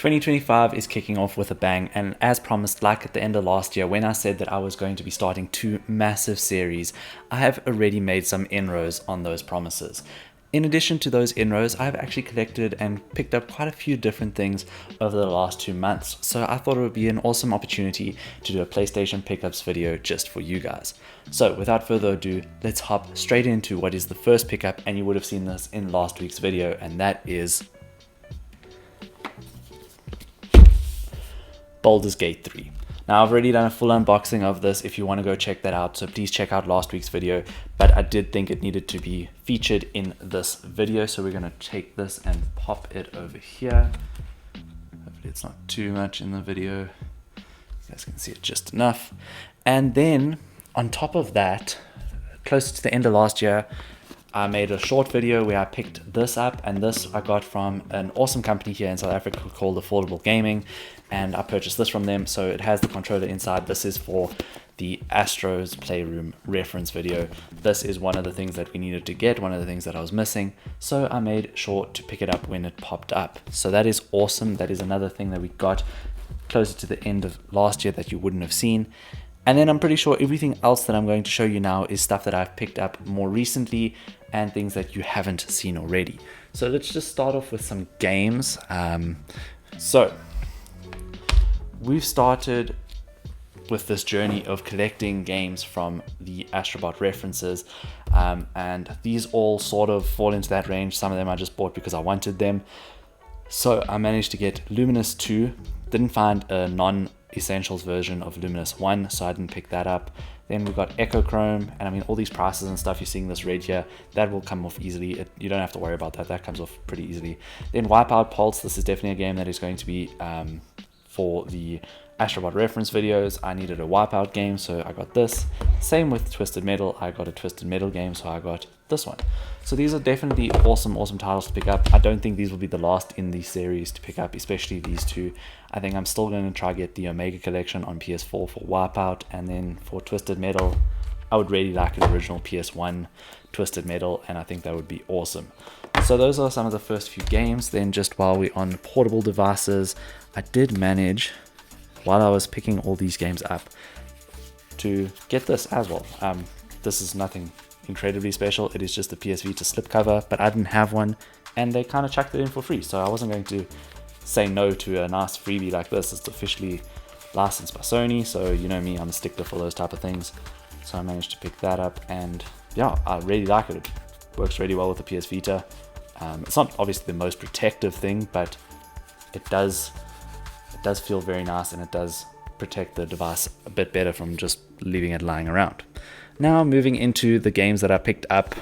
2025 is kicking off with a bang, and as promised, like at the end of last year when I said that I was going to be starting 2 massive series, I have already made some inroads on those promises. In addition to those inroads, I've actually collected and picked up quite a few different things over the last 2 months, so I thought it would be an awesome opportunity to do a PlayStation pickups video just for you guys. So without further ado, let's hop straight into what is the first pickup, and you would have seen this in last week's video, and that is Baldur's Gate 3. Now, I've already done a full unboxing of this if you want to go check that out, so please check out last week's video, but I did think it needed to be featured in this video, so we're going to take this and pop it over here. Hopefully it's not too much in the video. You guys can see it just enough. And then, on top of that, close to the end of last year, I made a short video where I picked this up, and this I got from an awesome company here in South Africa called Affordable Gaming, and I purchased this from them. So it has the controller inside. This is for the Astro's Playroom reference video. This is one of the things that we needed to get, one of the things that I was missing, so I made sure to pick it up when it popped up. So that is awesome. That is another thing that we got closer to the end of last year that you wouldn't have seen. And then I'm pretty sure everything else that I'm going to show you now is stuff that I've picked up more recently and things that you haven't seen already. So let's just start off with some games. So we've started with this journey of collecting games from the Astrobot references, and these all sort of fall into that range. Some of them I just bought because I wanted them. So I managed to get Luminous 2, didn't find a non-essentials version of Luminous 1, so I didn't pick that up. Then we got Echochrome, and I mean all these prices and stuff, you're seeing this red here, that will come off easily. You don't have to worry about that, that comes off pretty easily. Then Wipeout Pulse, this is definitely a game that is going to be for the Astrobot reference videos. I needed a Wipeout game, so I got this. Same with Twisted Metal, I got a Twisted Metal game, so I got this one. So these are definitely awesome titles to pick up. I don't think these will be the last in the series to pick up, especially these two. I think I'm still going to try get the Omega Collection on PS4 for Wipeout, and then for Twisted Metal, I would really like an original PS1 Twisted Metal, and I think that would be awesome. So those are some of the first few games. Then just while we're on portable devices, I did manage, while I was picking all these games up, to get this as well. This is nothing incredibly special, it is just the PS Vita slipcover, but I didn't have one, and they kind of chucked it in for free, so I wasn't going to say no to a nice freebie like this. It's officially licensed by Sony, so you know me, I'm a stickler for those type of things. So I managed to pick that up, and yeah, I really like it. It works really well with the PS Vita. It's not obviously the most protective thing, but it does feel very nice, and it does protect the device a bit better from just leaving it lying around. Now moving into the games that I picked up,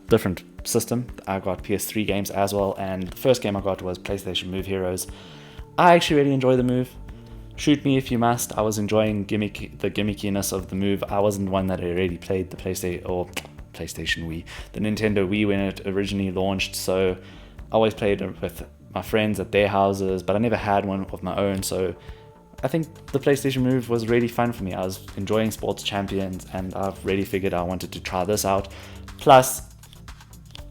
different system. I got PS3 games as well, and the first game I got was PlayStation Move Heroes. I actually really enjoy the Move. Shoot me if you must. I was enjoying the gimmickiness of the Move. I wasn't one that already played the PlayStation Wii, the Nintendo Wii when it originally launched, so I always played it with my friends at their houses, but I never had one of my own, so I think the PlayStation Move was really fun for me. I was enjoying Sports Champions, and I've really figured I wanted to try this out. Plus,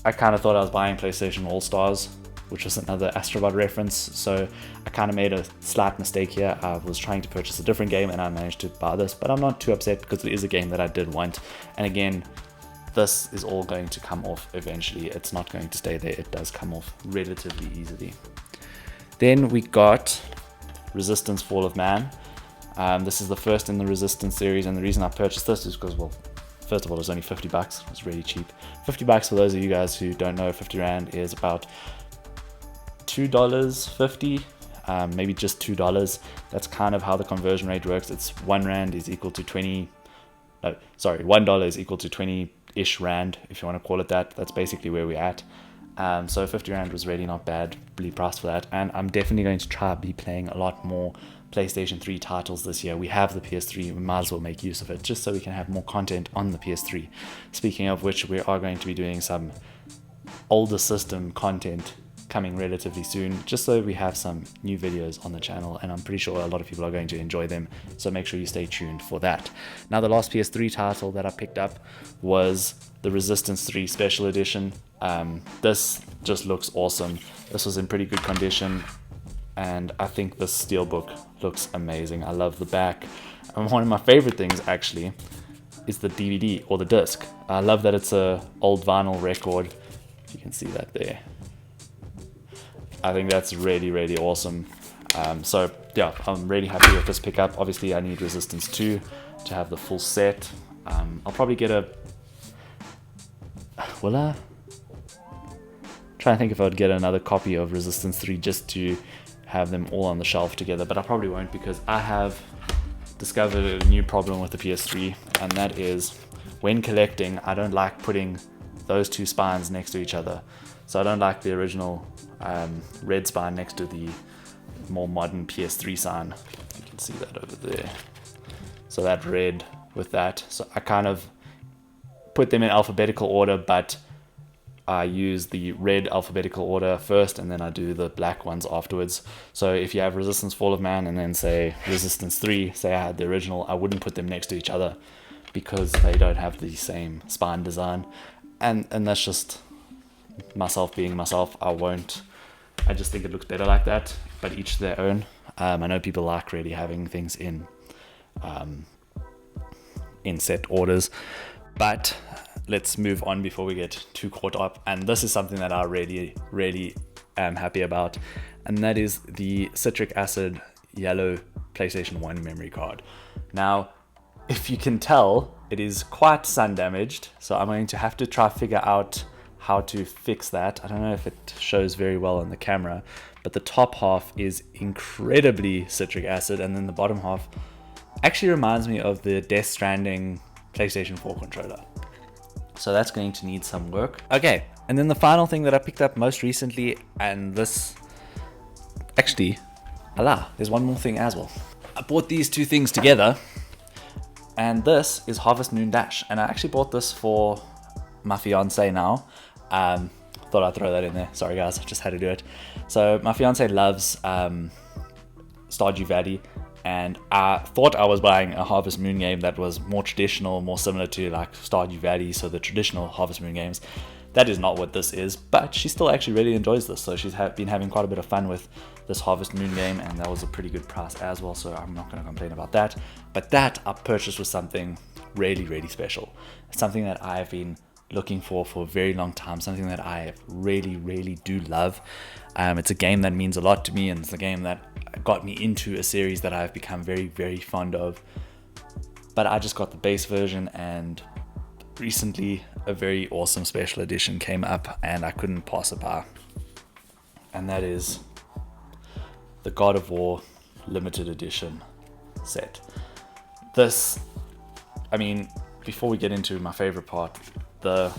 I kind of thought I was buying PlayStation All-Stars, which was another Astrobot reference, so I kind of made a slight mistake here. I was trying to purchase a different game, and I managed to buy this, but I'm not too upset because it is a game that I did want. And again, this is all going to come off eventually. It's not going to stay there. It does come off relatively easily. Then we got Resistance Fall of Man. This is the first in the Resistance series, and the reason I purchased this is because, well, first of all, it was only 50 bucks. It was really cheap. 50 bucks, for those of you guys who don't know, 50 Rand is about $2.50, maybe just $2. That's kind of how the conversion rate works. It's 1 Rand is equal to 20, no, sorry, $1 is equal to 20-ish Rand, if you want to call it that. That's basically where we're at. So 50 Rand was really not bad, really priced for that, and I'm definitely going to try be playing a lot more PlayStation 3 titles this year. We have the PS3, we might as well make use of it, just so we can have more content on the PS3. Speaking of which, we are going to be doing some older system content coming relatively soon, just so we have some new videos on the channel, and I'm pretty sure a lot of people are going to enjoy them, so make sure you stay tuned for that. Now, the last PS3 title that I picked up was the Resistance 3 Special Edition. This just looks awesome. This was in pretty good condition, and I think this steelbook looks amazing. I love the back, and one of my favorite things actually is the DVD or the disc. I love that it's a old vinyl record. You can see that there. I think that's really, really awesome. So yeah, I'm really happy with this pickup. Obviously I need Resistance 2 to have the full set. I'll probably get a... Will I? Trying to think if I would get another copy of Resistance 3 just to have them all on the shelf together, but I probably won't, because I have discovered a new problem with the PS3, and that is when collecting, I don't like putting those two spines next to each other. So I don't like the original red spine next to the more modern PS3 sign. You can see that over there. So that red with that. So I kind of put them in alphabetical order, but I use the red alphabetical order first, and then I do the black ones afterwards. So if you have Resistance Fall of Man and then say Resistance 3, say I had the original, I wouldn't put them next to each other because they don't have the same spine design. And that's just myself being myself. I just think it looks better like that, but each their own. I know people like really having things in set orders, but let's move on before we get too caught up. And this is something that I really am happy about, and that is the citric acid yellow PlayStation 1 memory card. Now, if you can tell, it is quite sun damaged, so I'm going to have to try figure out how to fix that. I don't know if it shows very well on the camera, but the top half is incredibly citric acid, and then the bottom half actually reminds me of the Death Stranding PlayStation 4 controller. So that's going to need some work. Okay, and then the final thing that I picked up most recently, and this... Actually, there's one more thing as well. I bought these two things together, and this is Harvest Moon Dash. And I actually bought this for my fiance now. Thought I'd throw that in there. Sorry guys, I just had to do it. So my fiance loves Stardew Valley, and I thought I was buying a Harvest Moon game that was more traditional, more similar to like Stardew Valley, so the traditional Harvest Moon games. That is not what this is, but she still actually really enjoys this, so she's been having quite a bit of fun with this Harvest Moon game, and that was a pretty good price as well, so I'm not going to complain about that. But that I purchased was something really special. It's something that I've been looking for a very long time, something that I really do love. It's a game that means a lot to me, and it's a game that got me into a series that I've become very fond of. But I just got the base version, and recently a very awesome special edition came up and I couldn't pass it by, and that is the God of War limited edition set. This, I mean, before we get into my favorite part, the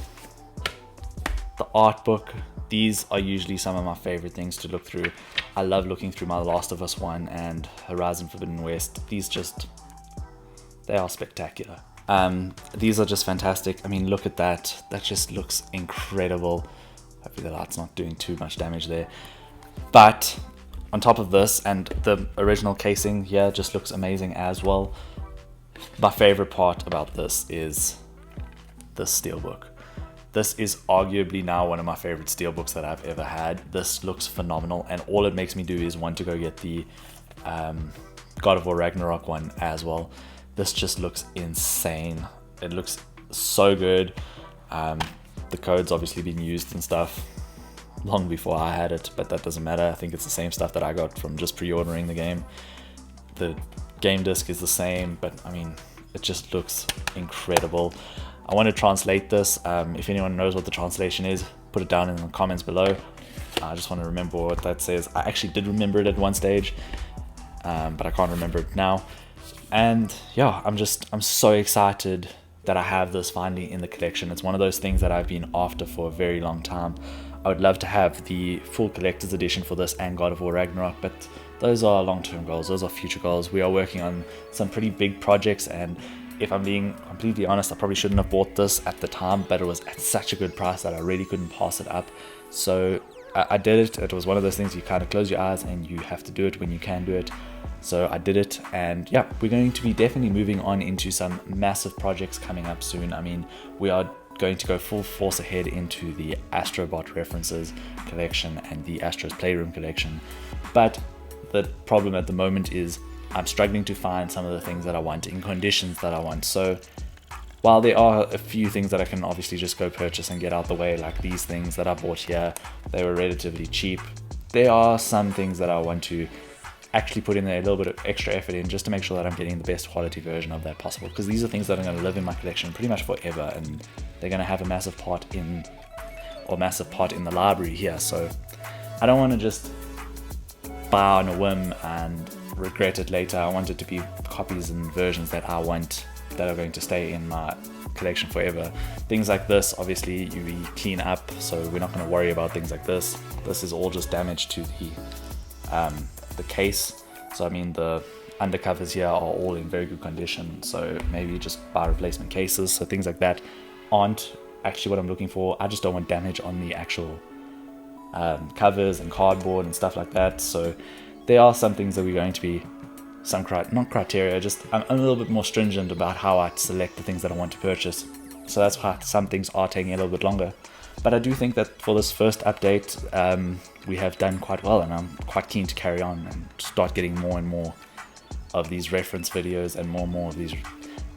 art book, these are usually some of my favorite things to look through. I love looking through my Last of Us 1 and Horizon Forbidden West. These they are spectacular. These are just fantastic. I mean, look at that. That just looks incredible. Hopefully the light's not doing too much damage there. But on top of this, and the original casing here just looks amazing as well. My favorite part about this is the steelbook. This is arguably now one of my favorite steelbooks that I've ever had. This looks phenomenal, and all it makes me do is want to go get the God of War Ragnarok one as well. This just looks insane. It looks so good. The code's obviously been used and stuff long before I had it, but that doesn't matter. I think it's the same stuff that I got from just pre-ordering the game. The game disc is the same, but I mean, it just looks incredible. I want to translate this. If anyone knows what the translation is, put it down in the comments below. I just want to remember what that says. I actually did remember it at one stage, but I can't remember it now. And yeah, I'm so excited that I have this finally in the collection. It's one of those things that I've been after for a very long time. I would love to have the full collector's edition for this and God of War Ragnarok, but those are long-term goals. Those are future goals. We are working on some pretty big projects, and if I'm being completely honest, I probably shouldn't have bought this at the time, but it was at such a good price that I really couldn't pass it up. So I did it. It was one of those things you kind of close your eyes and you have to do it when you can do it. So I did it, and yeah, we're going to be definitely moving on into some massive projects coming up soon. I mean, we are going to go full force ahead into the Astrobot references collection and the Astro's Playroom collection. But the problem at the moment is I'm struggling to find some of the things that I want in conditions that I want. So while there are a few things that I can obviously just go purchase and get out the way, like these things that I bought here, they were relatively cheap. There are some things that I want to actually put in there a little bit of extra effort in, just to make sure that I'm getting the best quality version of that possible, because these are things that are going to live in my collection pretty much forever, and they're going to have a massive part in the library here. So I don't want to just buy on a whim and regret it later. I want it to be copies and versions that I want, that are going to stay in my collection forever. Things like this, obviously you clean up, so we're not going to worry about things like this. This is all just damage to the case. So I mean, the undercovers here are all in very good condition, so maybe just buy replacement cases. So things like that aren't actually what I'm looking for. I just don't want damage on the actual covers and cardboard and stuff like that. So there are some things that we're going to be not criteria, just I'm a little bit more stringent about how I select the things that I want to purchase. So that's why some things are taking a little bit longer. But I do think that for this first update, we have done quite well, and I'm quite keen to carry on and start getting more and more of these reference videos and more of these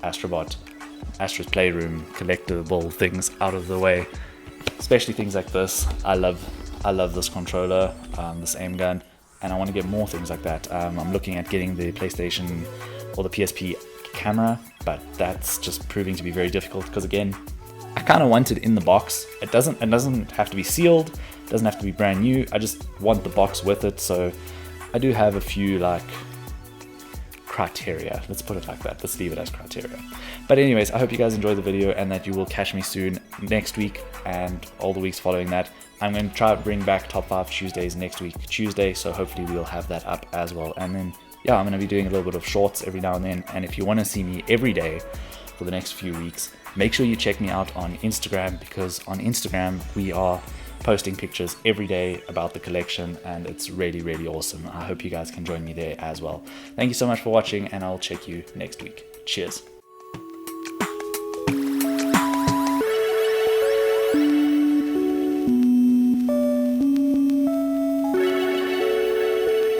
Astro's Playroom collectible things out of the way. Especially things like this. I love this controller, this aim gun, and I want to get more things like that. I'm looking at getting the PlayStation or the PSP camera, but that's just proving to be very difficult, because again, I kind of want it in the box. It doesn't have to be sealed, it doesn't have to be brand new. I just want the box with it. So I do have a few like criteria, let's put it like that, let's leave it as criteria. But anyways, I hope you guys enjoyed the video and that you will catch me soon next week and all the weeks following that. I'm going to try to bring back top 5 Tuesdays next week Tuesday, so hopefully we'll have that up as well. And then yeah, I'm going to be doing a little bit of shorts every now and then, and if you want to see me every day for the next few weeks, make sure you check me out on Instagram, because on Instagram we are posting pictures every day about the collection, and it's really awesome. I hope you guys can join me there as well. Thank you so much for watching, and I'll check you next week. Cheers.